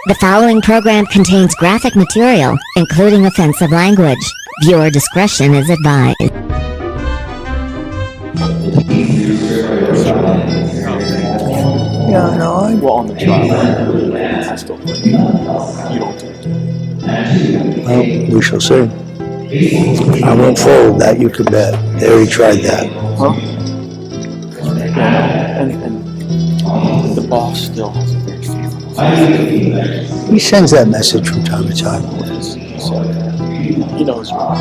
The following program contains graphic material, including offensive language. Viewer discretion is advised. Yeah, no, Well, on the trial, I still think you don't do it. we shall see. I won't fold, that you can bet. They already tried that. Huh? And the boss still has a very favorable. He sends that message from time to time. So he knows what.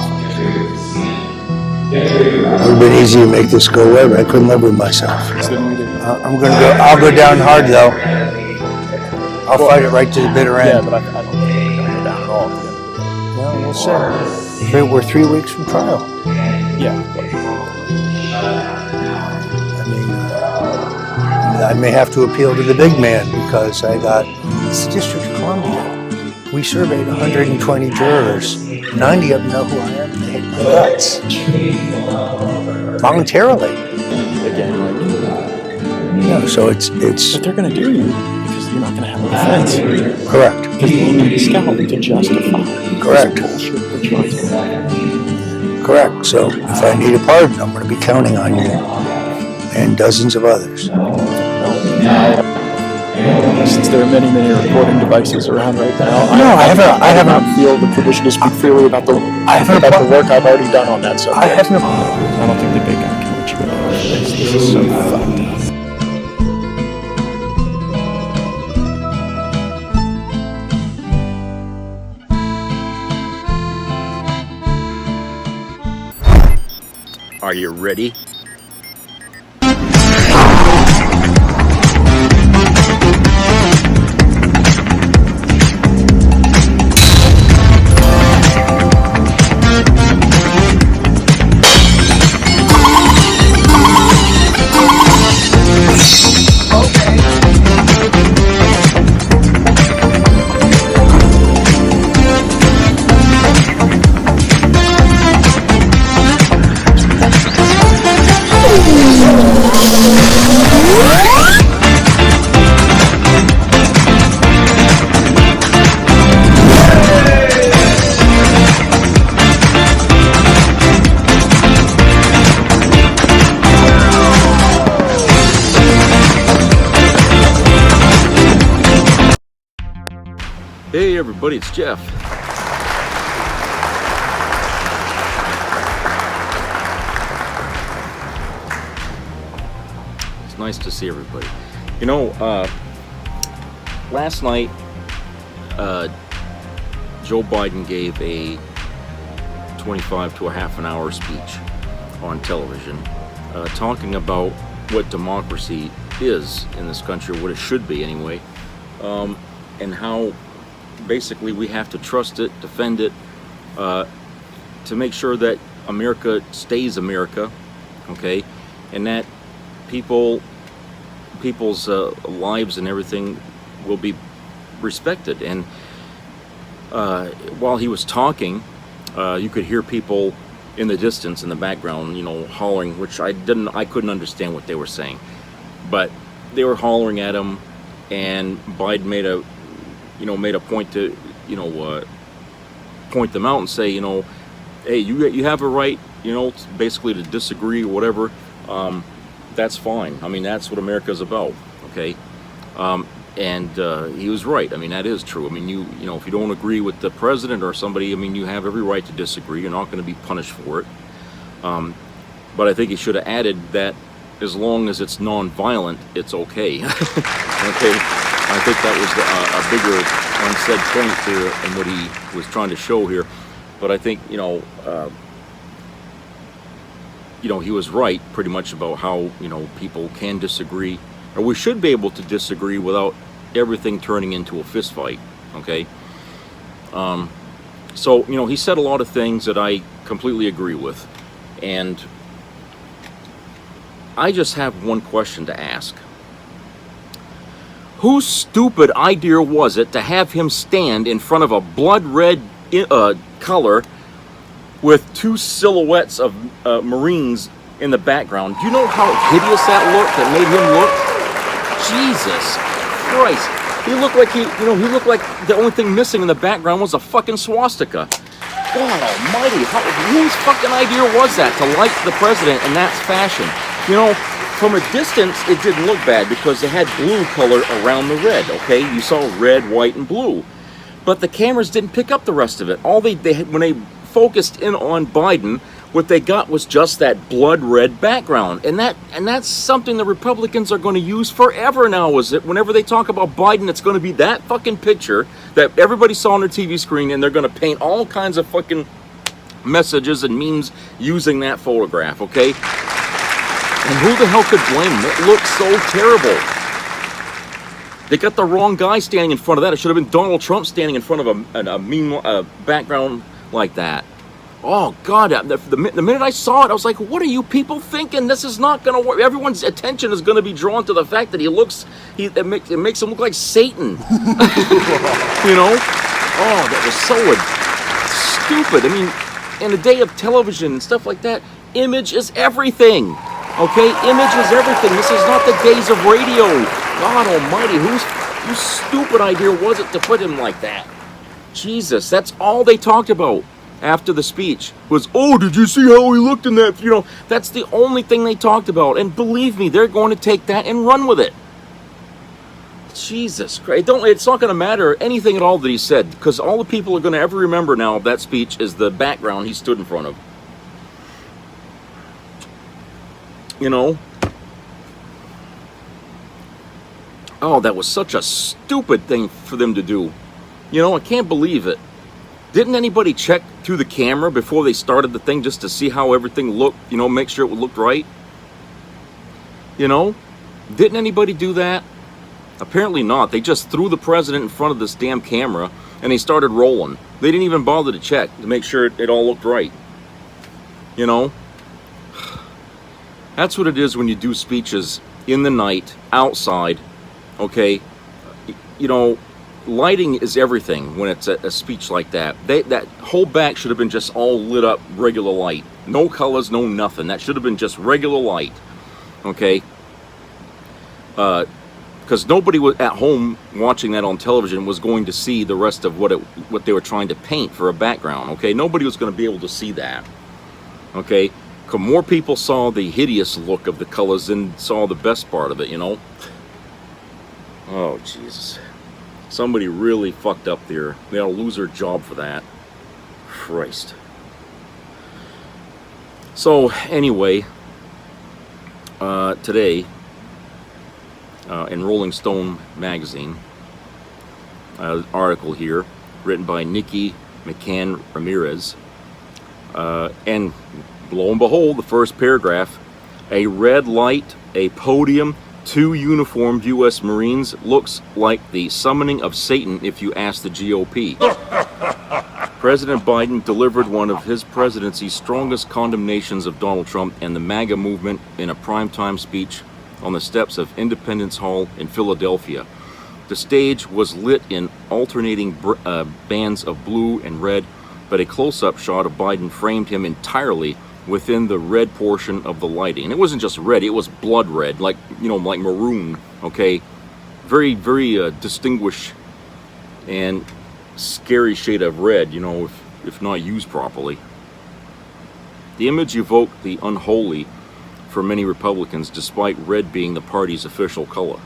It would have been easy to make this go away, but I couldn't live with myself. I'll go down hard though. I'll fight it right to the bitter Yeah, end. but I don't think they're going to go down at all. Well, we'll see. We're 3 weeks from trial. Yeah. I mean, I may have to appeal to the big man because it's the District of Columbia. We surveyed 120 jurors. 90 of them know who I am and they hate my guts. Voluntarily. Again, Yeah, so it's but they're going to do you because you're not going to have a defense. correct. Because they need a scalp to justify. Correct. This bullshit they're trying to do. Correct. So if I need a pardon, I'm going to be counting on you and dozens of others. Since there are many, many recording devices around right now, I do not feel the permission to speak freely about the work I've already done on that subject. I have no. I don't think the big guy can let you go. This is so fucked up. Are you ready? Hey everybody, it's Jeff. It's nice to see everybody. You know, last night, Joe Biden gave a 25 to a half an hour speech on television, talking about what democracy is in this country, or what it should be anyway, and how basically we have to trust it, defend it, to make sure that America stays America, okay, and that people's lives and everything will be respected. And while he was talking, you could hear people in the distance, in the background, hollering, which I couldn't understand what they were saying, but they were hollering at him, and Biden made a point to, point them out and say, hey, you have a right, basically to disagree or whatever. That's fine. I mean, that's what America's about, okay? And he was right. I mean, that is true. I mean, if you don't agree with the president or somebody, I mean, you have every right to disagree. You're not going to be punished for it. But I think he should have added that as long as it's non-violent, it's okay. Okay. I think that was a bigger unsaid point here in what he was trying to show here. But I think, he was right pretty much about how, people can disagree, or we should be able to disagree without everything turning into a fist fight, okay? So, he said a lot of things that I completely agree with. And I just have one question to ask. Whose stupid idea was it to have him stand in front of a blood red color with two silhouettes of Marines in the background? Do you know how hideous that looked, that made him look? Jesus Christ. He looked like he looked like the only thing missing in the background was a fucking swastika. God almighty, whose fucking idea was that to light the president in that fashion? You know, from a distance, it didn't look bad because they had blue color around the red, okay? You saw red, white, and blue. But the cameras didn't pick up the rest of it. All they when they focused in on Biden, what they got was just that blood red background. And that's something the Republicans are going to use forever now, is it? Whenever they talk about Biden, it's going to be that fucking picture that everybody saw on their TV screen, and they're going to paint all kinds of fucking messages and memes using that photograph, okay? And who the hell could blame them? It looks so terrible. They got the wrong guy standing in front of that. It should have been Donald Trump standing in front of a mean background like that. Oh, God, the minute I saw it, I was like, what are you people thinking? This is not going to work. Everyone's attention is going to be drawn to the fact that it makes him look like Satan. You know? Oh, that was so stupid. I mean, in a day of television and stuff like that, image is everything. Okay? Image is everything. This is not the days of radio. God almighty, whose stupid idea was it to put him like that? Jesus, that's all they talked about after the speech was, oh, did you see how he looked in that? You know, that's the only thing they talked about. And believe me, they're going to take that and run with it. Jesus Christ. It's not going to matter anything at all that he said, because all the people are going to ever remember now of that speech is the background he stood in front of. You know? Oh, that was such a stupid thing for them to do. You know, I can't believe it. Didn't anybody check through the camera before they started the thing just to see how everything looked, you know, make sure it looked right? You know? Didn't anybody do that? Apparently not. They just threw the president in front of this damn camera and they started rolling. They didn't even bother to check to make sure it all looked right. You know? That's what it is when you do speeches in the night, outside, okay? You know, lighting is everything when it's a speech like that. That whole back should have been just all lit up, regular light. No colors, no nothing. That should have been just regular light, okay? Because nobody was at home watching that on television was going to see the rest of what they were trying to paint for a background, okay? Nobody was going to be able to see that, okay? More people saw the hideous look of the colors than saw the best part of it, you know? Oh, Jesus. Somebody really fucked up there. They ought to lose their job for that. Christ. So, anyway, today, in Rolling Stone magazine, article here, written by Nikki McCann Ramirez, and lo and behold, the first paragraph, a red light, a podium, 2 uniformed U.S. Marines looks like the summoning of Satan if you ask the GOP. President Biden delivered one of his presidency's strongest condemnations of Donald Trump and the MAGA movement in a primetime speech on the steps of Independence Hall in Philadelphia. The stage was lit in alternating bands of blue and red, but a close-up shot of Biden framed him entirely within the red portion of the lighting. And it wasn't just red, it was blood red, like, you know, like maroon, okay? Very, very distinguished and scary shade of red, you know, if not used properly. The image evoked the unholy for many Republicans, despite red being the party's official color.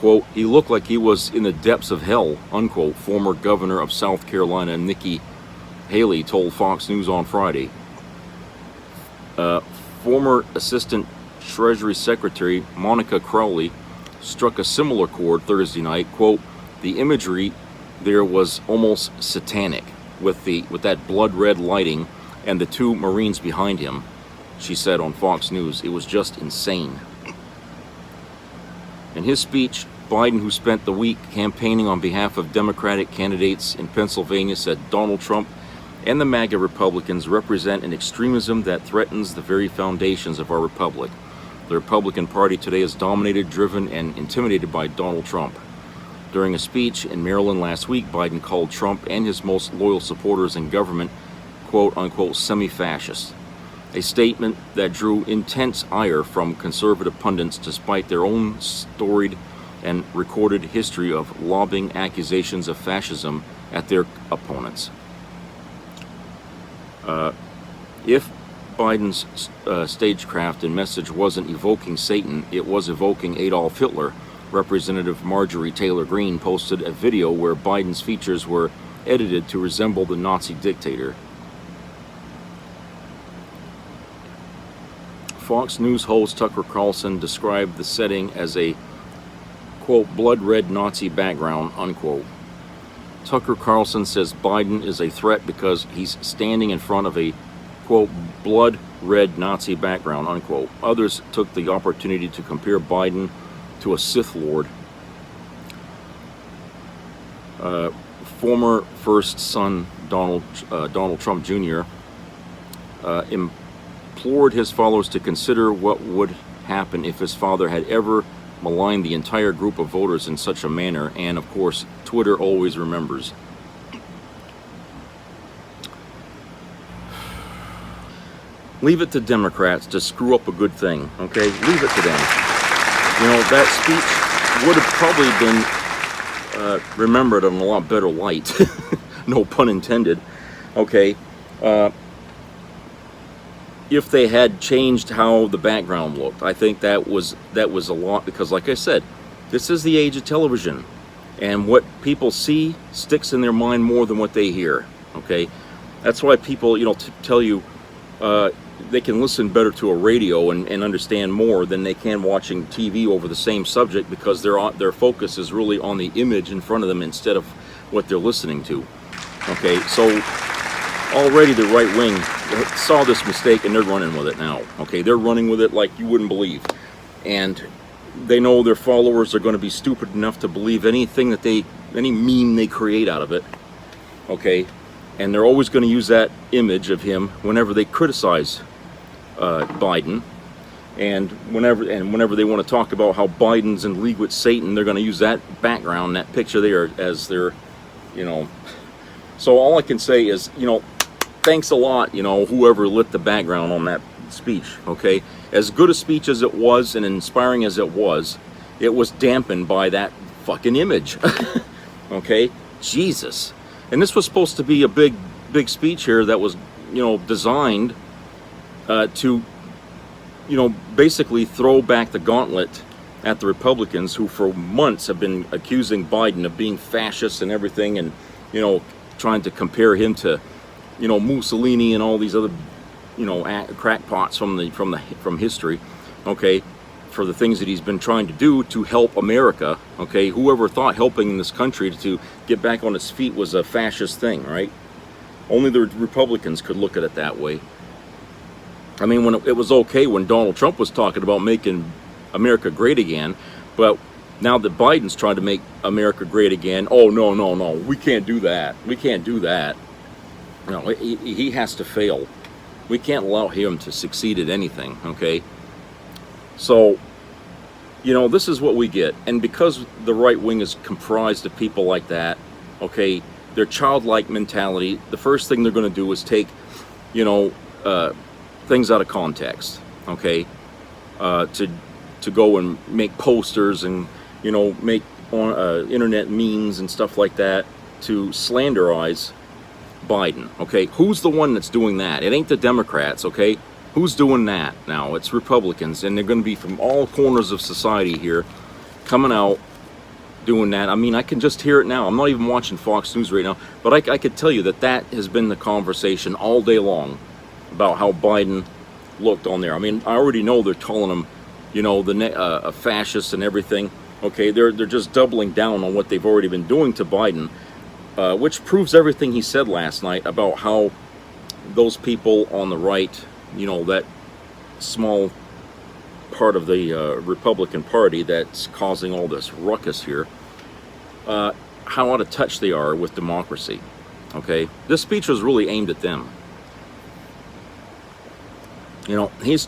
Quote, he looked like he was in the depths of hell, unquote, former governor of South Carolina, Nikki Haley, told Fox News on Friday. Former Assistant Treasury Secretary Monica Crowley struck a similar chord Thursday night. Quote, the imagery there was almost satanic with that blood red lighting and the 2 Marines behind him, she said on Fox News. It was just insane. In his speech, Biden, who spent the week campaigning on behalf of Democratic candidates in Pennsylvania, said Donald Trump and the MAGA Republicans represent an extremism that threatens the very foundations of our republic. The Republican Party today is dominated, driven, and intimidated by Donald Trump. During a speech in Maryland last week, Biden called Trump and his most loyal supporters in government, quote-unquote, semi-fascist, a statement that drew intense ire from conservative pundits despite their own storied and recorded history of lobbing accusations of fascism at their opponents. If Biden's stagecraft and message wasn't evoking Satan, it was evoking Adolf Hitler. Representative Marjorie Taylor Greene posted a video where Biden's features were edited to resemble the Nazi dictator. Fox News host Tucker Carlson described the setting as a, quote, blood red Nazi background, unquote. Tucker Carlson says Biden is a threat because he's standing in front of a, quote, blood red Nazi background, unquote. Others took the opportunity to compare Biden to a Sith Lord. Former first son Donald Trump Jr. Implored his followers to consider what would happen if his father had ever maligned the entire group of voters in such a manner, and of course, Twitter always remembers. Leave it to Democrats to screw up a good thing, okay? Leave it to them. You know, that speech would have probably been remembered in a lot better light. No pun intended. Okay. If they had changed how the background looked, I think that was a lot, because like I said, this is the age of television, and what people see sticks in their mind more than what they hear. Okay, that's why people, you know, tell you they can listen better to a radio and understand more than they can watching TV over the same subject, because their focus is really on the image in front of them instead of what they're listening to. Okay, so already the right wing saw this mistake and they're running with it now. Okay, they're running with it like you wouldn't believe, and they know their followers are going to be stupid enough to believe any meme they create out of it. Okay, and they're always going to use that image of him whenever they criticize Biden, and whenever they want to talk about how Biden's in league with Satan, they're going to use that background, that picture there, as their, you know. So all I can say is, you know, thanks a lot, you know, whoever lit the background on that speech. Okay, as good a speech as it was and inspiring as it was dampened by that fucking image. Okay, Jesus. And this was supposed to be a big speech here that was, you know, designed to, you know, basically throw back the gauntlet at the Republicans, who for months have been accusing Biden of being fascist and everything, and, you know, trying to compare him to, you know, Mussolini and all these other, you know, crackpots from history. Okay, for the things that he's been trying to do to help America. Okay, whoever thought helping this country to get back on its feet was a fascist thing, right? Only the Republicans could look at it that way. I mean, when it was okay when Donald Trump was talking about making America great again, but now that Biden's trying to make America great again, oh, no, we can't do that. We can't do that. No, he has to fail. We can't allow him to succeed at anything, okay? So, you know, this is what we get. And because the right wing is comprised of people like that, okay, their childlike mentality, the first thing they're going to do is take, you know, things out of context, okay, to go and make posters and, you know, make internet memes and stuff like that to slanderize Biden. Okay, who's the one that's doing that? It ain't the Democrats. Okay, who's doing that now? It's Republicans, and they're going to be from all corners of society here coming out doing that. I mean, I can just hear it now. I'm not even watching Fox News right now, but I could tell you that has been the conversation all day long about how Biden looked on there. I mean, I already know they're calling him, you know, a fascist and everything. Okay, they're just doubling down on what they've already been doing to Biden, which proves everything he said last night about how those people on the right, you know, that small part of the Republican Party that's causing all this ruckus here, how out of touch they are with democracy. Okay, this speech was really aimed at them. You know, he's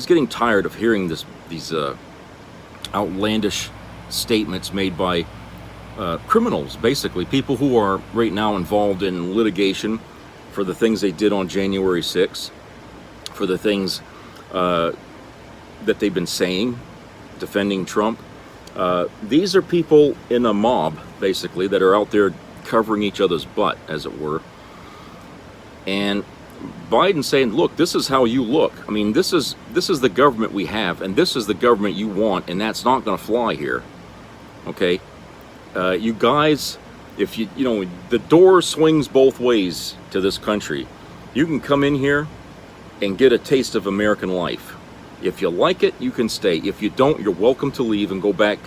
getting tired of hearing these outlandish statements made by criminals, basically people who are right now involved in litigation for the things they did on January 6th, for the things that they've been saying defending Trump. These are people in a mob, basically, that are out there covering each other's butt, as it were. And Biden saying, look, this is how you look. I mean, this is the government we have, and this is the government you want, and that's not going to fly here. Okay? You guys, if you know, the door swings both ways to this country. You can come in here and get a taste of American life. If you like it, you can stay. If you don't, you're welcome to leave and go back,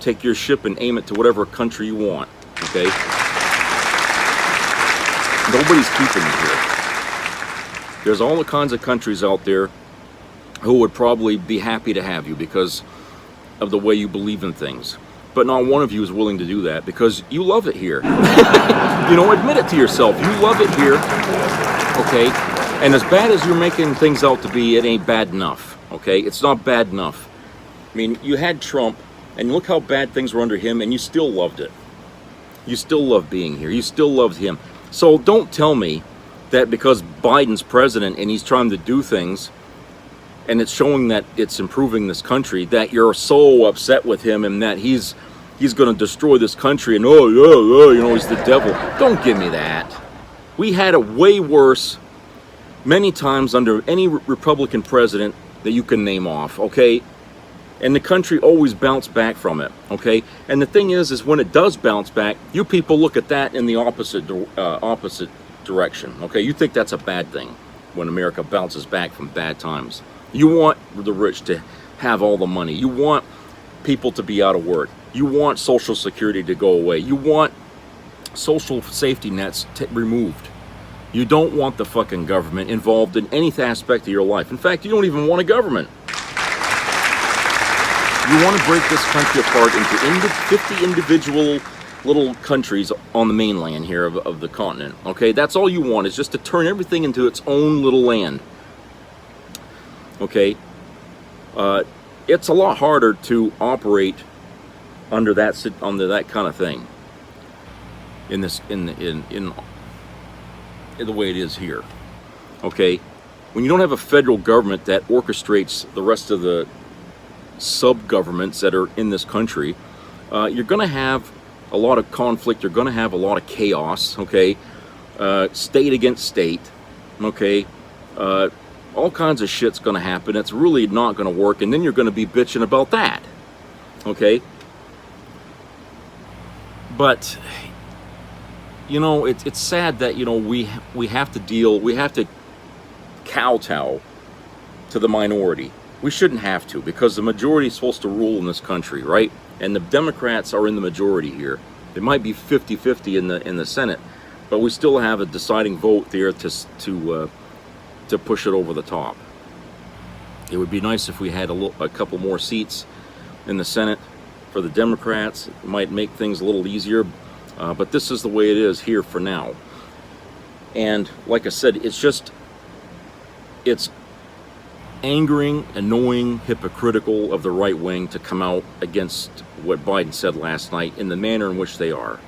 take your ship and aim it to whatever country you want. Okay? Nobody's keeping you here. There's all the kinds of countries out there who would probably be happy to have you because of the way you believe in things. But not one of you is willing to do that because you love it here. You know, admit it to yourself. You love it here. Okay? And as bad as you're making things out to be, it ain't bad enough. Okay? It's not bad enough. I mean, you had Trump, and look how bad things were under him, and you still loved it. You still love being here. You still loved him. So don't tell me that because Biden's president and he's trying to do things and it's showing that it's improving this country, that you're so upset with him and that he's going to destroy this country and you know, he's the devil. Don't give me that. We had it way worse many times under any Republican president that you can name off, okay? And the country always bounced back from it, okay? And the thing is when it does bounce back, you people look at that in the opposite direction, okay? You think that's a bad thing when America bounces back from bad times. You want the rich to have all the money. You want people to be out of work. You want Social Security to go away. You want social safety nets removed. You don't want the fucking government involved in any aspect of your life. In fact, you don't even want a government. You want to break this country apart into 50 individual little countries on the mainland here of the continent. Okay, that's all you want, is just to turn everything into its own little land. Okay, it's a lot harder to operate under that kind of thing in the way it is here. Okay, when you don't have a federal government that orchestrates the rest of the sub-governments that are in this country, you're going to have a lot of conflict. You're going to have a lot of chaos. Okay, state against state. Okay, all kinds of shit's going to happen. It's really not going to work, and then you're going to be bitching about that. Okay, but you know, it's sad that, you know, we have to kowtow to the minority. We shouldn't have to, because the majority is supposed to rule in this country, right? And the Democrats are in the majority here. It might be 50-50 in the Senate, but we still have a deciding vote there to push it over the top. It would be nice if we had a couple more seats in the Senate for the Democrats. It might make things a little easier, but this is the way it is here for now. And like I said, it's angering, annoying, hypocritical of the right wing to come out against what Biden said last night in the manner in which they are.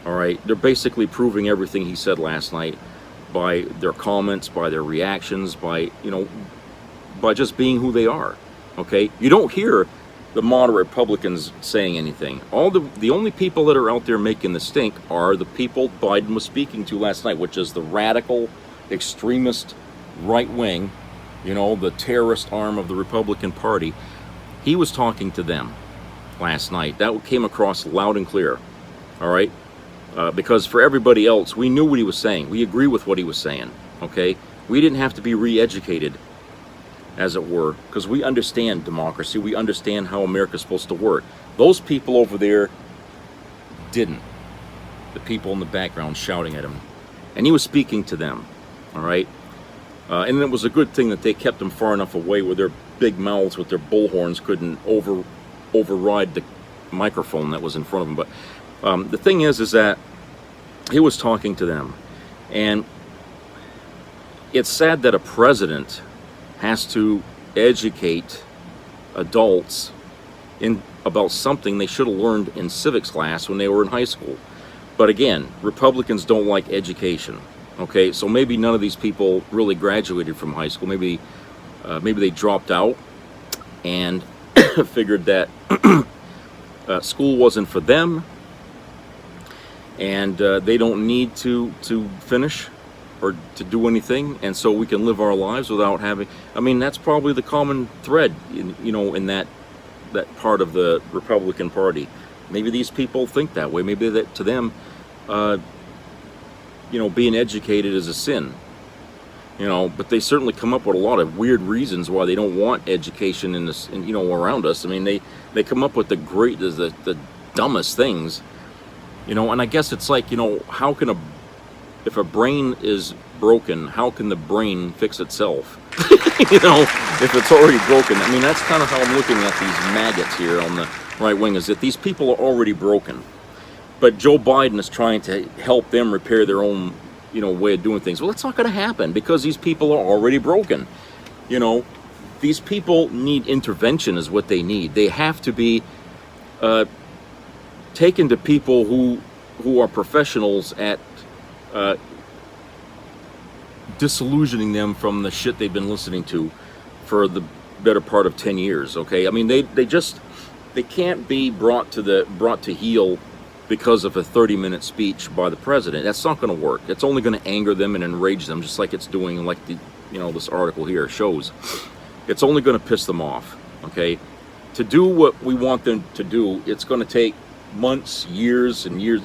All right, they're basically proving everything he said last night by their comments, by their reactions, by just being who they are. Okay, you don't hear the moderate Republicans saying anything. The only people that are out there making the stink are the people Biden was speaking to last night, which is the radical, extremist right wing, the terrorist arm of the Republican Party. He was talking to them last night. That came across loud and clear. All right, because for everybody else, we knew what he was saying. We agree with what he was saying. Okay, we didn't have to be re-educated, as it were, because we understand democracy. We understand how America's supposed to work. Those people over there didn't. The people in the background shouting at him, and he was speaking to them. All right, and it was a good thing that they kept him far enough away where their big mouths with their bullhorns couldn't override the microphone that was in front of him. But the thing is that he was talking to them, and it's sad that a president has to educate adults about something they should have learned in civics class when they were in high school. But again, Republicans don't like education. Okay, so maybe none of these people really graduated from high school. Maybe they dropped out, and figured that school wasn't for them, and they don't need to finish or to do anything, and so we can live our lives without having. I mean, that's probably the common thread, in that part of the Republican Party. Maybe these people think that way. Maybe that to them, being educated is a sin. But they certainly come up with a lot of weird reasons why they don't want education in this, around us. I mean, they come up with the dumbest things, and I guess it's like, how can if a brain is broken, how can the brain fix itself? If it's already broken. I mean, that's kind of how I'm looking at these maggots here on the right wing, is that these people are already broken. But Joe Biden is trying to help them repair their own, way of doing things. Well, that's not going to happen because these people are already broken. These people need intervention is what they need. They have to be taken to people who are professionals at disillusioning them from the shit they've been listening to for the better part of 10 years. Okay, I mean, they can't be brought to heel because of a 30-minute speech by the president. That's not going to work. It's only going to anger them and enrage them, just like it's doing, like this article here shows. It's only going to piss them off. Okay, to do what we want them to do, it's going to take months, years, and years.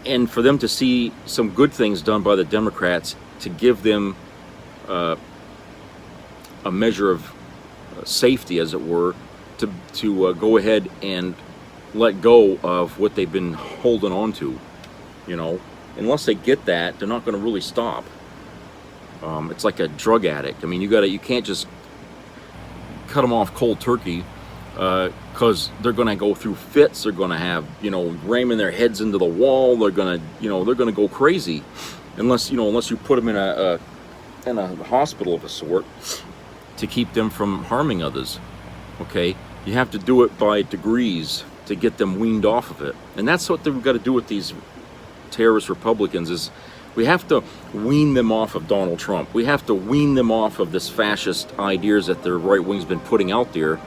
And for them to see some good things done by the Democrats, to give them a measure of safety, as it were, to go ahead and let go of what they've been holding on to. Unless they get that, they're not going to really stop. It's like a drug addict. I mean, you can't just cut them off cold turkey, because they're going to go through fits. They're going to have, ramming their heads into the wall. They're going to go crazy, unless you put them in a hospital of a sort to keep them from harming others. Okay, you have to do it by degrees to get them weaned off of it, and that's what we've got to do with these terrorist Republicans. Is we have to wean them off of Donald Trump. We have to wean them off of this fascist ideas that their right wing's been putting out there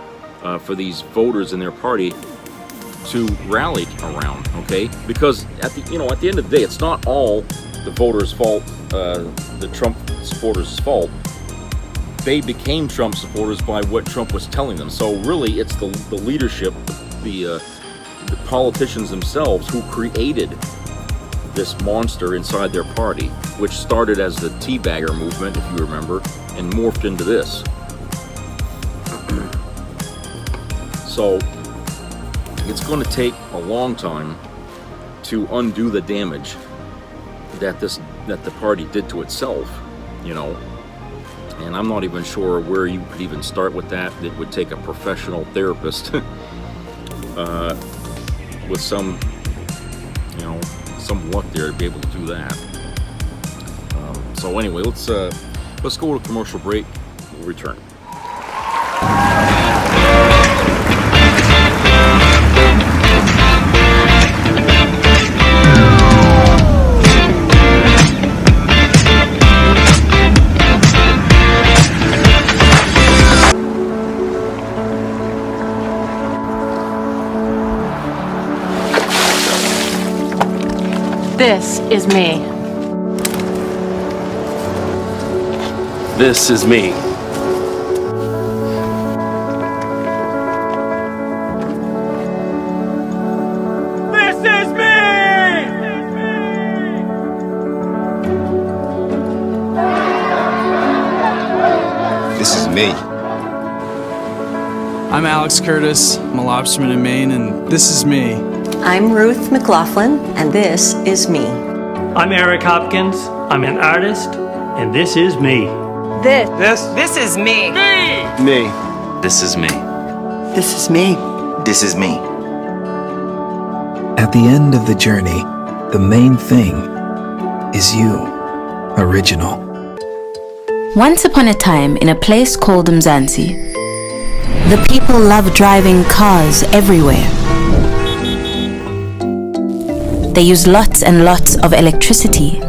for these voters in their party to rally around. Okay, because at the end of the day, it's not all the voters' fault, the Trump supporters' fault. They became Trump supporters by what Trump was telling them. So really, it's the leadership, the politicians themselves who created this monster inside their party, which started as the teabagger movement, if you remember, and morphed into this. So it's going to take a long time to undo the damage that the party did to itself, and I'm not even sure where you could even start with that. It would take a professional therapist with some luck there to be able to do that. So anyway, let's go to a commercial break. We'll return. This is me. This is me. This is me! This is me. I'm Alex Curtis. I'm a lobsterman in Maine, and this is me. I'm Ruth McLaughlin, and this is me. I'm Eric Hopkins. I'm an artist, and this is me. This is me. Me. This is me. This is me. This is me. At the end of the journey, the main thing is you, original. Once upon a time, in a place called Mzansi, the people loved driving cars everywhere. They used lots and lots of electricity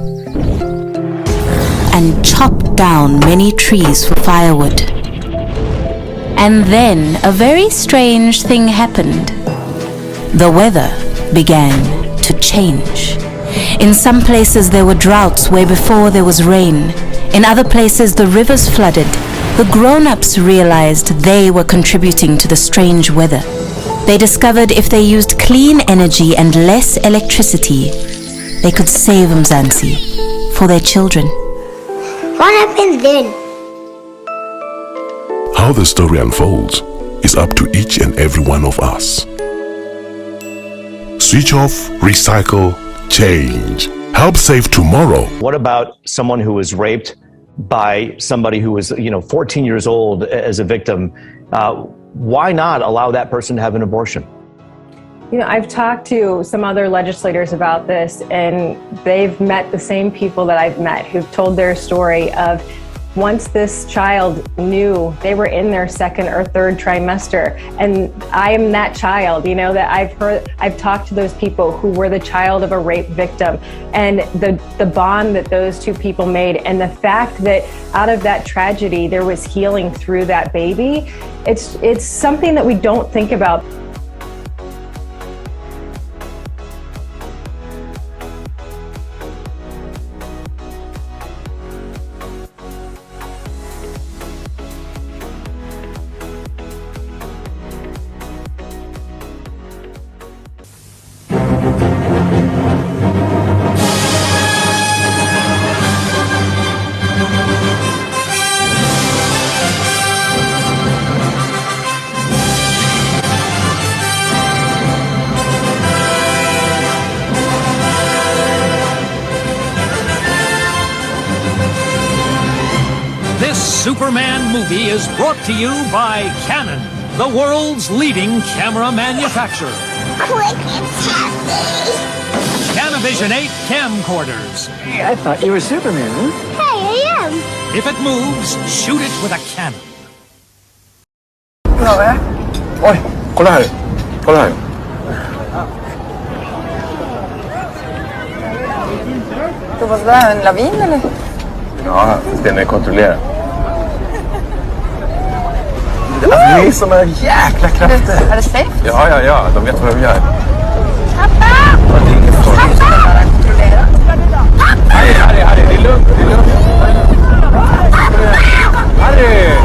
and chopped down many trees for firewood. And then a very strange thing happened. The weather began to change. In some places there were droughts where before there was rain. In other places the rivers flooded. The grown-ups realized they were contributing to the strange weather. They discovered if they used clean energy and less electricity, they could save Mzansi for their children. What happened then? How the story unfolds is up to each and every one of us. Switch off, recycle, change. Help save tomorrow. What about someone who was raped by somebody who was, 14 years old as a victim? Why not allow that person to have an abortion? I've talked to some other legislators about this, and they've met the same people that I've met who've told their story of once this child knew they were in their second or third trimester, and I am that child, that I've talked to those people who were the child of a rape victim, and the bond that those two people made, and the fact that out of that tragedy there was healing through that baby, it's something that we don't think about. Superman movie is brought to you by Canon, the world's leading camera manufacturer. Quick, it's happy! Canavision 8 camcorders. Hey, I thought you were Superman, huh? Hey, I am! If it moves, shoot it with a cannon. Oj, kolla här. Kolla här. Så var det en lavin eller? Ja, den är kontrollerad. Det är såna jäkla krafter. Är det safe? Ja, de vet vad de gör. Pappa! Det är ingen fara. Harry, det är lugnt, Harry!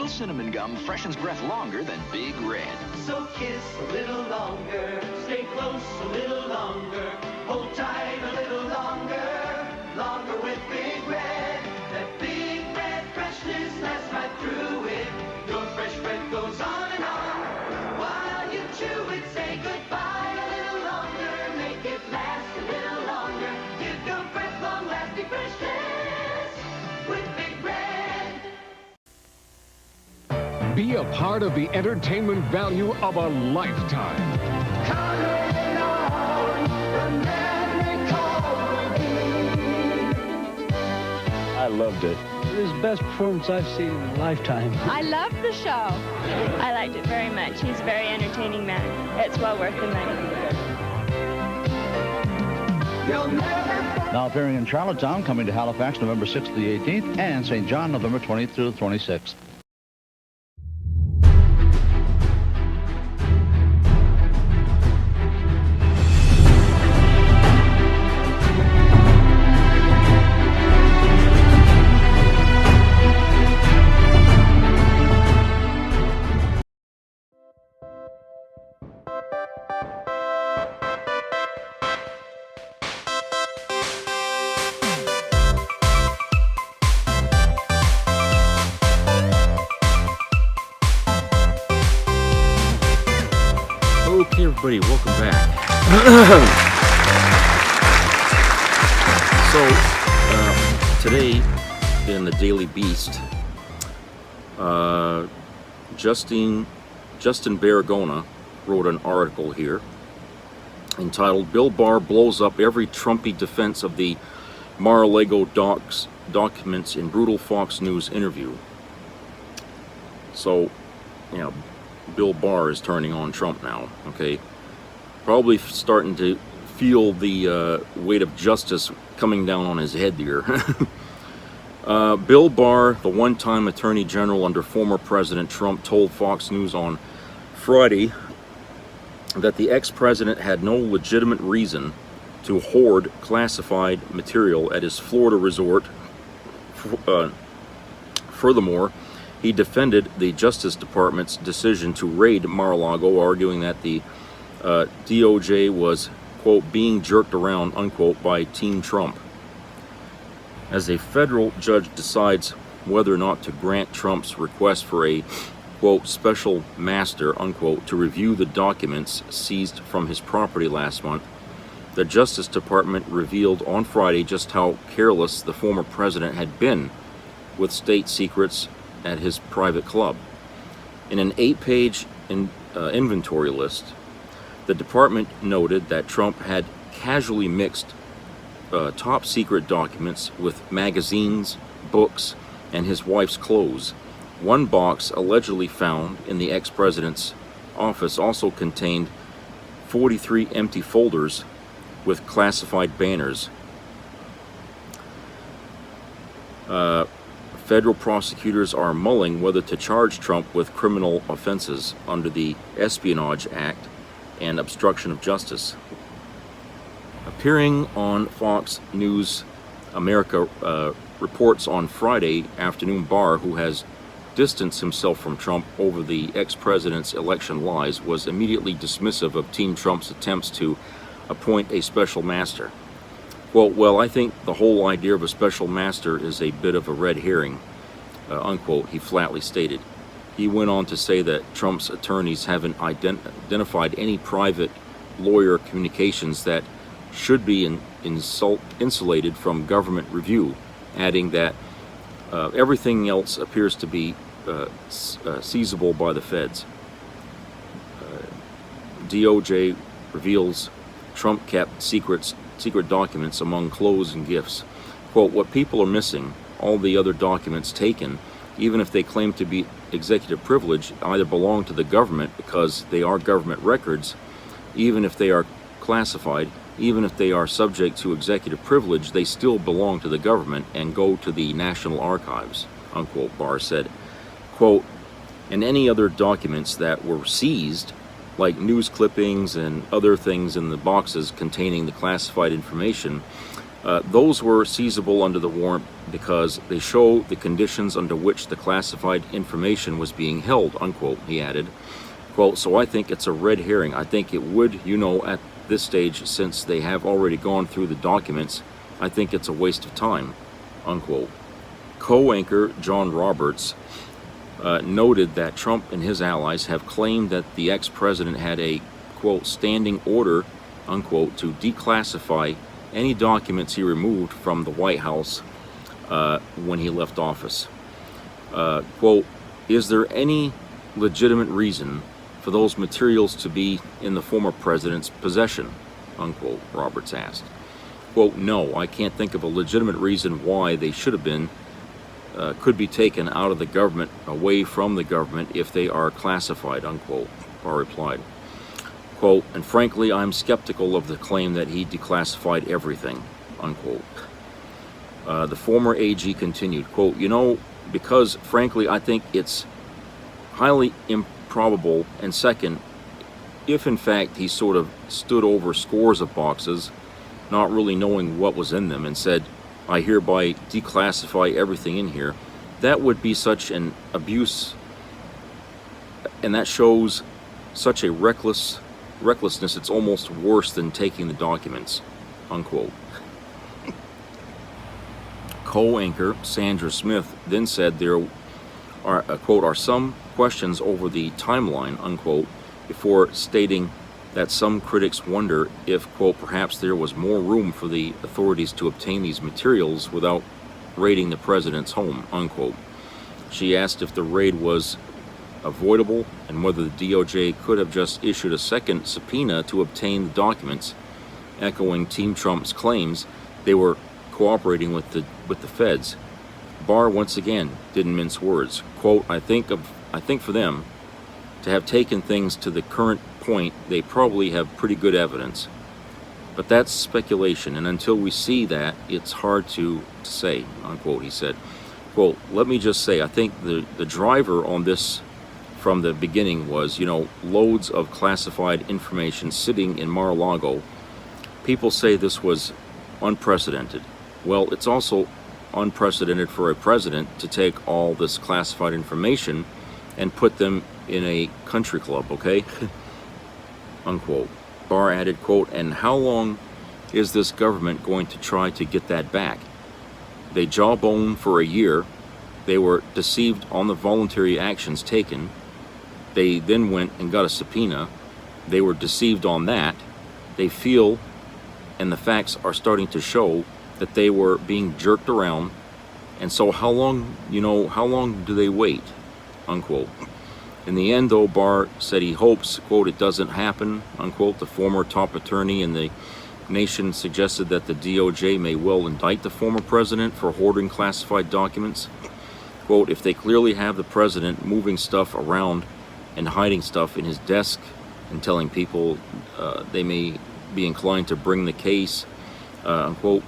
Cinnamon gum freshens breath longer than Big Red. So kiss a little longer, stay close a little longer, hold tight a little longer, longer with Big Red. That Big Red freshness lasts right through it. Your fresh breath goes on and on. While you chew it, say goodbye a little longer, make it last a little longer. Give your breath long-lasting freshness with Big Red. Be a part of the entertainment value of a lifetime. I loved it. It was the best performance I've seen in a lifetime. I loved the show. I liked it very much. He's a very entertaining man. It's well worth the money. Now appearing in Charlottetown, coming to Halifax November 6th to the 18th, and St. John November 20th through the 26th. everybody, welcome back. So, today in the Daily Beast, Justin Baragona wrote an article here entitled "Bill Barr Blows Up Every Trumpy Defense of the Mar-a-Lago Documents in Brutal Fox News Interview." So, you know, Bill Barr is turning on Trump now, okay? Probably starting to feel the weight of justice coming down on his head here. Bill Barr, the one-time Attorney General under former President Trump, told Fox News on Friday that the ex-president had no legitimate reason to hoard classified material at his Florida resort. Furthermore, he defended the Justice Department's decision to raid Mar-a-Lago, arguing that the DOJ was, quote, being jerked around, unquote, by Team Trump. As a federal judge decides whether or not to grant Trump's request for a, quote, special master, unquote, to review the documents seized from his property last month, the Justice Department revealed on Friday just how careless the former president had been with state secrets at his private club. In an 8-page inventory list, the department noted that Trump had casually mixed top secret documents with magazines, books, and his wife's clothes. One box allegedly found in the ex-president's office also contained 43 empty folders with classified banners. Federal prosecutors are mulling whether to charge Trump with criminal offenses under the Espionage Act and obstruction of justice. Appearing on Fox News America reports on Friday afternoon, Barr, who has distanced himself from Trump over the ex-president's election lies, was immediately dismissive of Team Trump's attempts to appoint a special master. Quote, "Well, I think the whole idea of a special master is a bit of a red herring," unquote, he flatly stated. He went on to say that Trump's attorneys haven't identified any private lawyer communications that should be insulated from government review, adding that everything else appears to be seizable by the feds. DOJ reveals Trump kept secret documents among clothes and gifts. Quote, "What people are missing, all the other documents taken, even if they claim to be executive privilege, either belong to the government because they are government records, even if they are classified, even if they are subject to executive privilege, they still belong to the government and go to the National Archives," unquote, Barr said. Quote, "And any other documents that were seized, like news clippings and other things in the boxes containing the classified information, those were seizable under the warrant because they show the conditions under which the classified information was being held," unquote, he added. Quote, "So I think it's a red herring. I think it would, at this stage, since they have already gone through the documents, I think it's a waste of time," unquote. Co-anchor John Roberts noted that Trump and his allies have claimed that the ex-president had a, quote, standing order, unquote, to declassify any documents he removed from the White House when he left office. Quote, "Is there any legitimate reason for those materials to be in the former president's possession?" unquote, Roberts asked. Quote, "No, I can't think of a legitimate reason why they should have been, could be taken out of the government, away from the government if they are classified," unquote, Barr replied. Quote, "And frankly, I'm skeptical of the claim that he declassified everything," unquote. The former AG continued, quote, "Because frankly, I think it's highly improbable, and second, if in fact he sort of stood over scores of boxes, not really knowing what was in them, and said, 'I hereby declassify everything in here,' that would be such an abuse, and that shows such a recklessness, it's almost worse than taking the documents," unquote. Co-anchor Sandra Smith then said there are, quote, "are some questions over the timeline," unquote, before stating that some critics wonder if, quote, perhaps there was more room for the authorities to obtain these materials without raiding the president's home, unquote. She asked if the raid was avoidable and whether the DOJ could have just issued a second subpoena to obtain the documents, echoing Team Trump's claims they were cooperating with the feds. Barr once again didn't mince words. Quote, I think for them to have taken things to the current point, they probably have pretty good evidence. But that's speculation, and until we see that, it's hard to say, unquote, he said. Quote, let me just say, I think the driver on this from the beginning was, loads of classified information sitting in Mar-a-Lago. People say this was unprecedented. Well, it's also unprecedented for a president to take all this classified information and put them in a country club, okay? Unquote. Barr added, quote, and how long is this government going to try to get that back? They jawbone for a year. They were deceived on the voluntary actions taken. They then went and got a subpoena. They were deceived on that. They feel, and the facts are starting to show, that they were being jerked around. And so how long do they wait? Unquote. In the end, though, Barr said he hopes, quote, it doesn't happen, unquote. The former top attorney in the nation suggested that the DOJ may well indict the former president for hoarding classified documents. Quote, if they clearly have the president moving stuff around and hiding stuff in his desk and telling people they may be inclined to bring the case, unquote,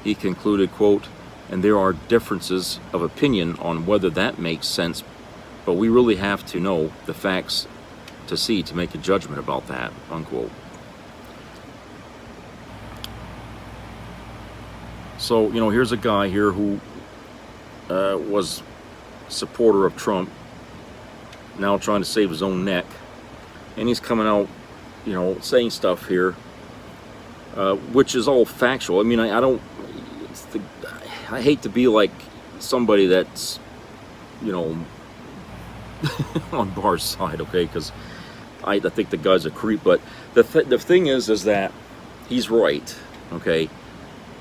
he concluded, quote, and there are differences of opinion on whether that makes sense, but we really have to know the facts to make a judgment about that, unquote. So, here's a guy here who was a supporter of Trump, now trying to save his own neck, and he's coming out, saying stuff here, which is all factual. I mean, I hate to be like somebody that's, on Barr's side, okay, because I think the guy's a creep, but the thing is that he's right, okay,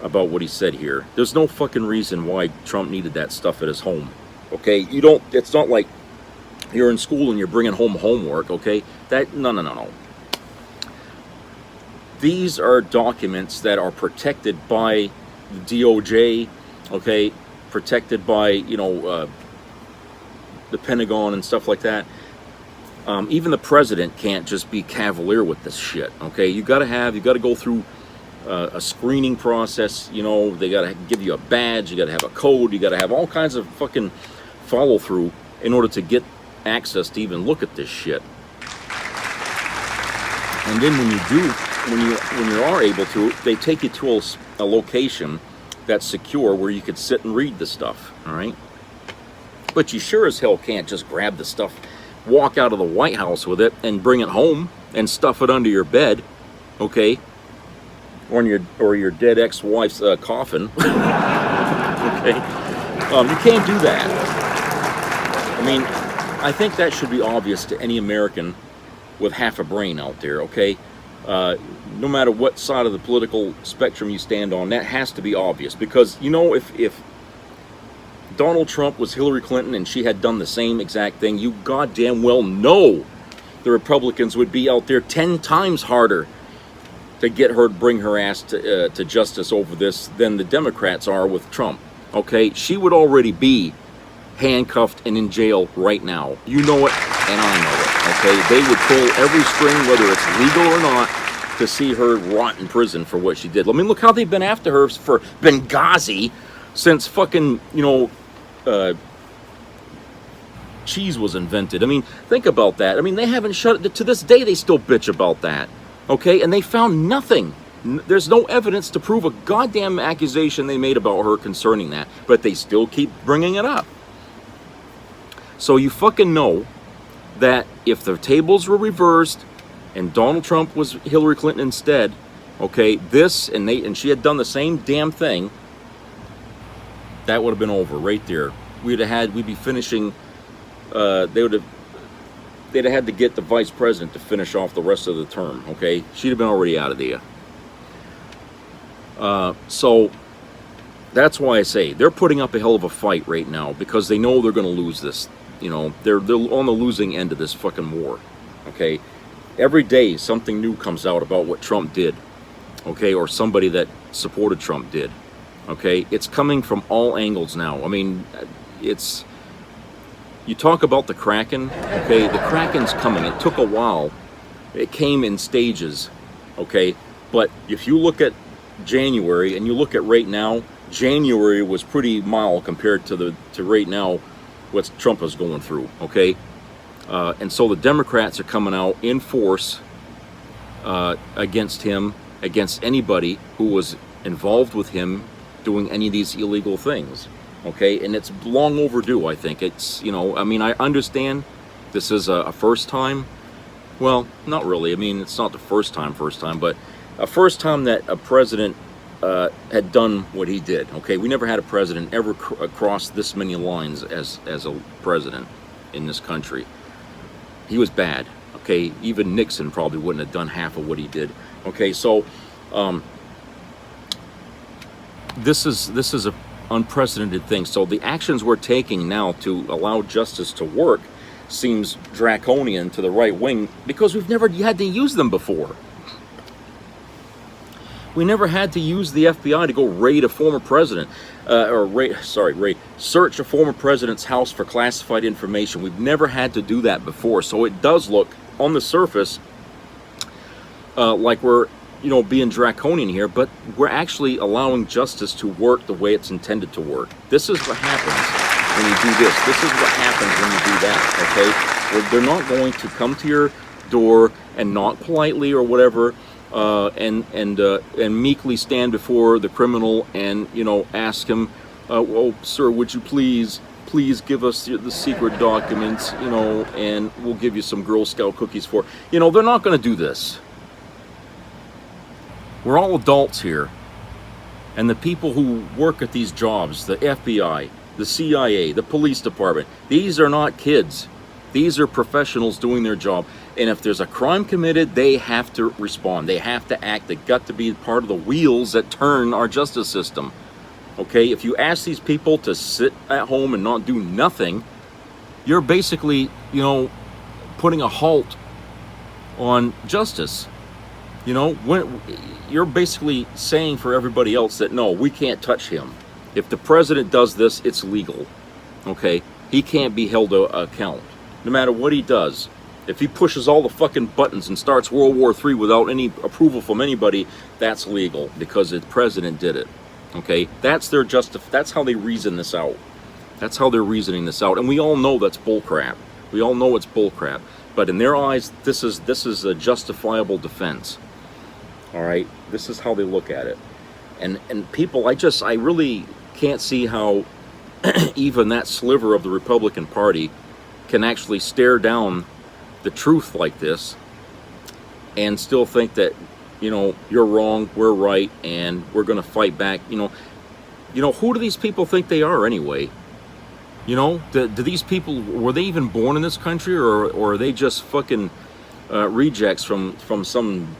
about what he said here. There's no fucking reason why Trump needed that stuff at his home, okay? It's not like you're in school and you're bringing home homework, okay? No. These are documents that are protected by the DOJ, okay, protected by, the Pentagon and stuff like that. Even the president can't just be cavalier with this shit, okay? You got to go through a screening process, they got to give you a badge, you got to have a code, you got to have all kinds of fucking follow through in order to get access to even look at this shit. And then when you are able to, they take you to a location that's secure where you could sit and read the stuff, all right? But you sure as hell can't just grab the stuff, walk out of the White House with it, and bring it home and stuff it under your bed, okay? Or your dead ex-wife's coffin, okay? You can't do that. I mean, I think that should be obvious to any American with half a brain out there, okay? No matter what side of the political spectrum you stand on, that has to be obvious. Because, if Donald Trump was Hillary Clinton and she had done the same exact thing, you goddamn well know the Republicans would be out there 10 times harder to get her, bring her ass to justice over this than the Democrats are with Trump. Okay, she would already be handcuffed and in jail right now. You know it, and I know it. Okay, they would pull every string, whether it's legal or not, to see her rot in prison for what she did. I mean, look how they've been after her for Benghazi since fucking, cheese was invented. I mean, think about that. I mean, they haven't shut it. To this day, they still bitch about that. Okay, and they found nothing. There's no evidence to prove a goddamn accusation they made about her concerning that, but they still keep bringing it up. So you fucking know that if the tables were reversed and Donald Trump was Hillary Clinton instead, okay, and she had done the same damn thing, that would have been over right there. We'd be finishing, they would have they'd have had to get the vice president to finish off the rest of the term, okay? She'd have been already out of there. So that's why I say they're putting up a hell of a fight right now because they know they're going to lose this. You know, they're on the losing end of this fucking war, okay? Every day something new comes out about what Trump did, okay, or somebody that supported Trump did, okay? It's coming from all angles now. I mean, it's... You talk about the Kraken, okay? The Kraken's coming. It took a while. It came in stages, okay? But if you look at January and you look at right now, January was pretty mild compared to right now what Trump is going through, okay? And so the Democrats are coming out in force against him, against anybody who was involved with him doing any of these illegal things. Okay, and it's long overdue, I think. It's, you know, I mean, I understand this is a first time. Well, not really. I mean, it's not the first time, but a first time that a president had done what he did. Okay, we never had a president ever cross this many lines as a president in this country. He was bad. Okay, even Nixon probably wouldn't have done half of what he did. Okay, so this is a unprecedented thing. So the actions we're taking now to allow justice to work seems draconian to the right wing because we've never had to use them before. We never had to use the FBI to go raid a former president, search a former president's house for classified information. We've never had to do that before. So it does look on the surface like we're, you know, being draconian here, but we're actually allowing justice to work the way it's intended to work. This is what happens when you do this. This is what happens when you do that, okay? They're not going to come to your door and knock politely or whatever, and meekly stand before the criminal and, you know, ask him, oh, sir, would you please give us the secret documents, you know, and we'll give you some Girl Scout cookies for, you know, they're not going to do this. We're all adults here, and the people who work at these jobs, the FBI, the CIA, the police department, these are not kids. These are professionals doing their job, and if there's a crime committed, they have to respond. They have to act. They've got to be part of the wheels that turn our justice system. Okay, if you ask these people to sit at home and not do nothing, you're basically, you know, putting a halt on justice. You know, when you're basically saying for everybody else that, no, we can't touch him. If the president does this, it's legal. Okay? He can't be held to account. No matter what he does. If he pushes all the fucking buttons and starts World War III without any approval from anybody, that's legal because the president did it. Okay? That's their that's how they reason this out. That's how they're reasoning this out. And we all know that's bullcrap. We all know it's bullcrap. But in their eyes, this is a justifiable defense. All right, this is how they look at it, and people, I really can't see how even that sliver of the Republican Party can actually stare down the truth like this and still think that, you know, you're wrong, we're right, and we're going to fight back. You know, who do these people think they are anyway? You know, do these people, were they even born in this country, or are they just fucking rejects from some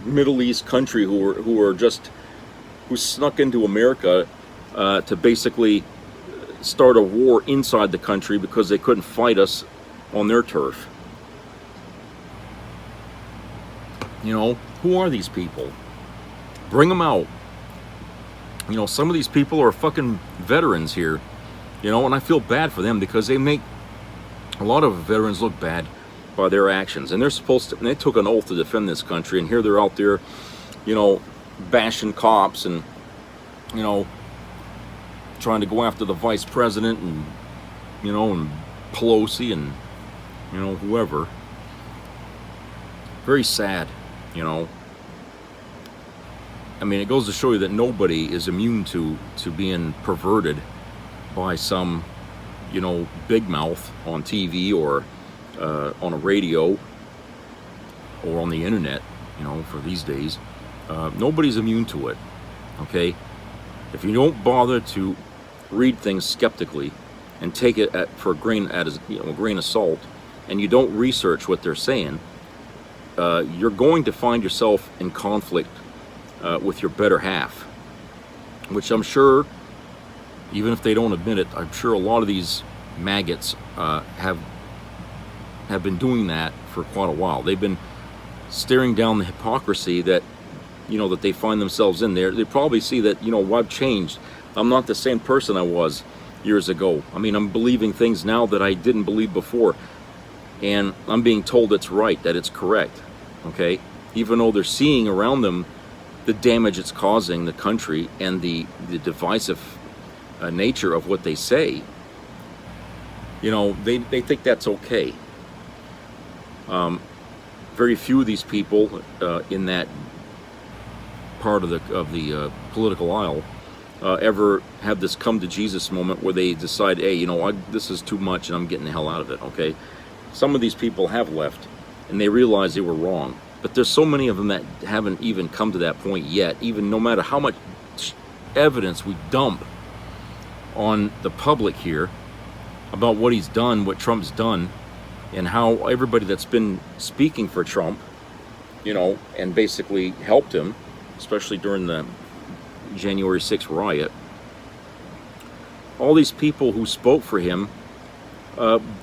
Middle East country who snuck into America to basically start a war inside the country because they couldn't fight us on their turf? You know, who are these people? Bring them out. You know, some of these people are fucking veterans here, you know, and I feel bad for them because they make a lot of veterans look bad by their actions, and they're supposed to, and they took an oath to defend this country, and here they're out there, you know, bashing cops and, you know, trying to go after the vice president and, you know, and Pelosi and, you know, whoever. Very sad, you know. I mean, it goes to show you that nobody is immune to being perverted by some, you know, big mouth on TV or on a radio or on the internet, you know, for these days. Nobody's immune to it, okay? If you don't bother to read things skeptically and take it for a grain of salt and you don't research what they're saying, you're going to find yourself in conflict with your better half, which I'm sure, even if they don't admit it, I'm sure a lot of these maggots have been doing that for quite a while. They've been staring down the hypocrisy that, you know, that they find themselves in there. They probably see that, you know, I've changed. I'm not the same person I was years ago. I mean, I'm believing things now that I didn't believe before, and I'm being told it's right, that it's correct, okay? Even though they're seeing around them the damage it's causing the country and the divisive nature of what they say, you know, they think that's okay. Very few of these people in that part of the political aisle ever have this come to Jesus moment where they decide, hey, you know, this is too much and I'm getting the hell out of it, okay? Some of these people have left and they realize they were wrong, but there's so many of them that haven't even come to that point yet, even no matter how much evidence we dump on the public here about what he's done, what Trump's done, and how everybody that's been speaking for Trump, you know, and basically helped him, especially during the January 6th riot, all these people who spoke for him,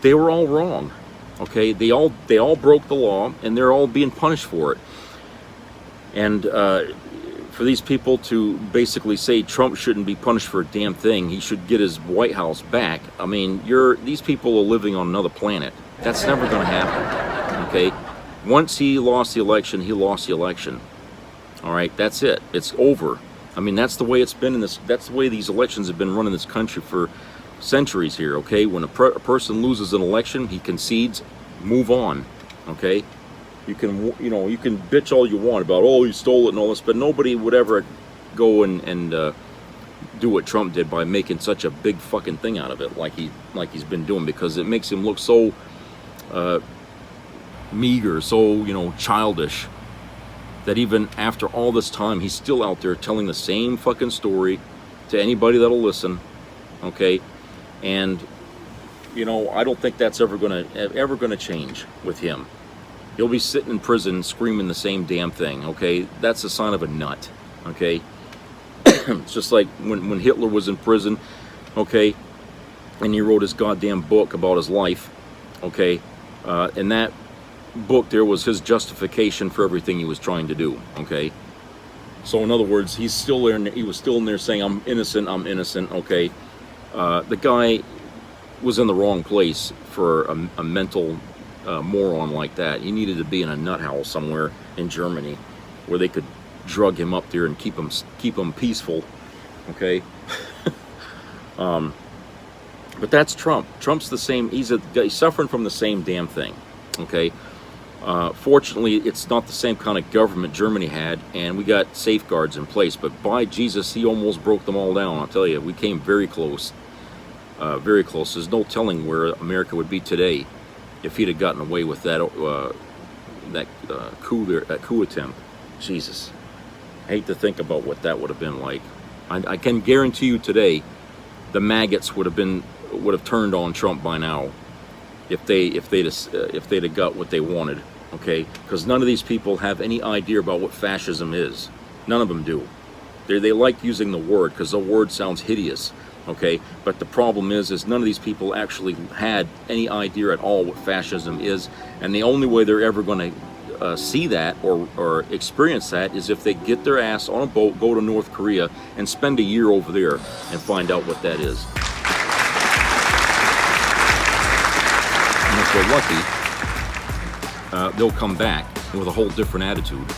they were all wrong, okay? They all broke the law, and they're all being punished for it. And for these people to basically say Trump shouldn't be punished for a damn thing, he should get his White House back, I mean, these people are living on another planet. That's never going to happen, okay? Once he lost the election, he lost the election. All right, that's it. It's over. I mean, that's the way it's been in this. That's the way these elections have been run in this country for centuries here. Okay, when a person loses an election, he concedes, move on. Okay, you can bitch all you want about, oh, he stole it and all this, but nobody would ever go and do what Trump did by making such a big fucking thing out of it, like he's been doing, because it makes him look so meager, so, you know, childish, that even after all this time, he's still out there telling the same fucking story to anybody that'll listen, okay? And, you know, I don't think that's ever gonna change with him. He'll be sitting in prison screaming the same damn thing, okay? That's a sign of a nut, okay? It's just like when Hitler was in prison, okay, and he wrote his goddamn book about his life, okay? And that book there was his justification for everything he was trying to do, okay? So in other words, he's still there, he was still in there saying, I'm innocent, okay? The guy was in the wrong place for a mental moron like that. He needed to be in a nut house somewhere in Germany where they could drug him up there and keep him peaceful, okay? But that's Trump. Trump's the same. He's suffering from the same damn thing, okay? Fortunately, it's not the same kind of government Germany had, and we got safeguards in place, but by Jesus, he almost broke them all down. I'll tell you, we came very close, very close. There's no telling where America would be today if he'd have gotten away with that coup attempt. Jesus, I hate to think about what that would have been like. I can guarantee you today, the maggots would have turned on Trump by now if they'd have got what they wanted, okay? Because none of these people have any idea about what fascism is. None of them do. They like using the word because the word sounds hideous, okay? But the problem is none of these people actually had any idea at all what fascism is, and the only way they're ever going to see that or experience that is if they get their ass on a boat, go to North Korea, and spend a year over there and find out what that is. And if they're lucky, they'll come back with a whole different attitude.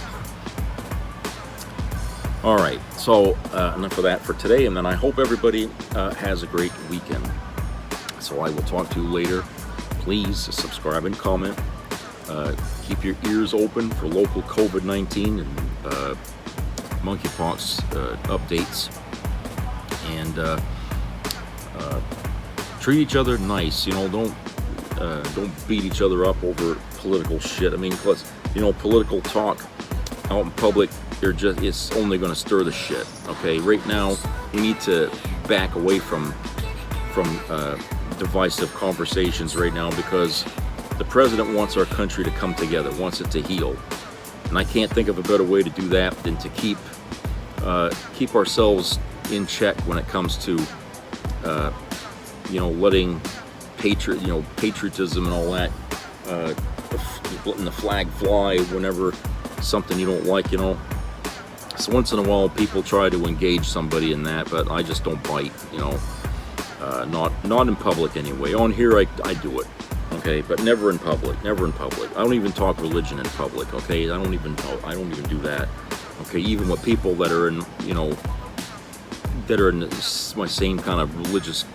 All right, so enough of that for today, and then I hope everybody has a great weekend. So I will talk to you later. Please subscribe and comment. Keep your ears open for local COVID-19 and monkeypox updates, and treat each other nice. You know, don't beat each other up over political shit. I mean, political talk out in public, it's only going to stir the shit. Okay, right now we need to back away from divisive conversations right now, because The president wants our country to come together, wants it to heal. And I can't think of a better way to do that than to keep ourselves in check when it comes to, letting patriotism and all that, letting the flag fly whenever something you don't like, So once in a while people try to engage somebody in that, but I just don't bite, not in public anyway. On here I do it, okay, but never in public. I don't even talk religion in public, okay? I don't even do that, okay? Even with people that are in, that are in my same kind of religious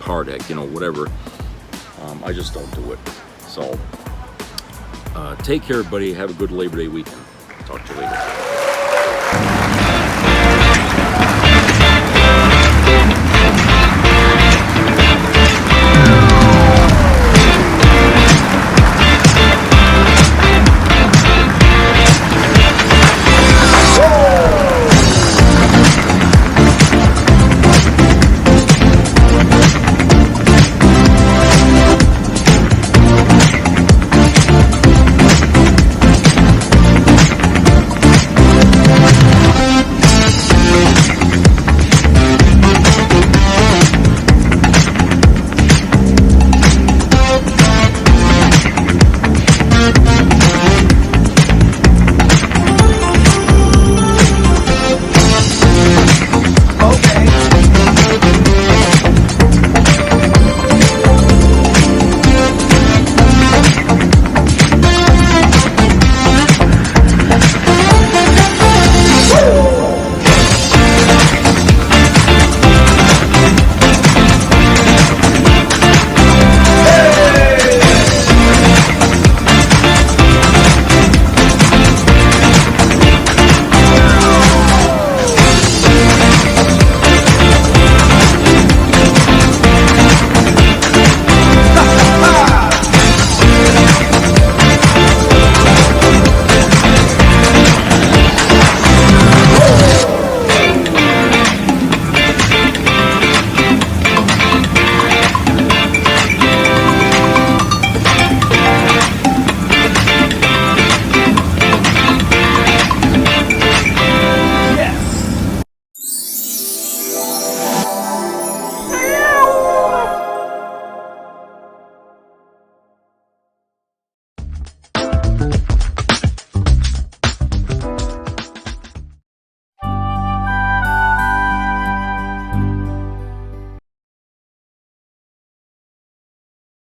party, whatever. I just don't do it. So take care, everybody. Have a good Labor Day weekend. Talk to you later.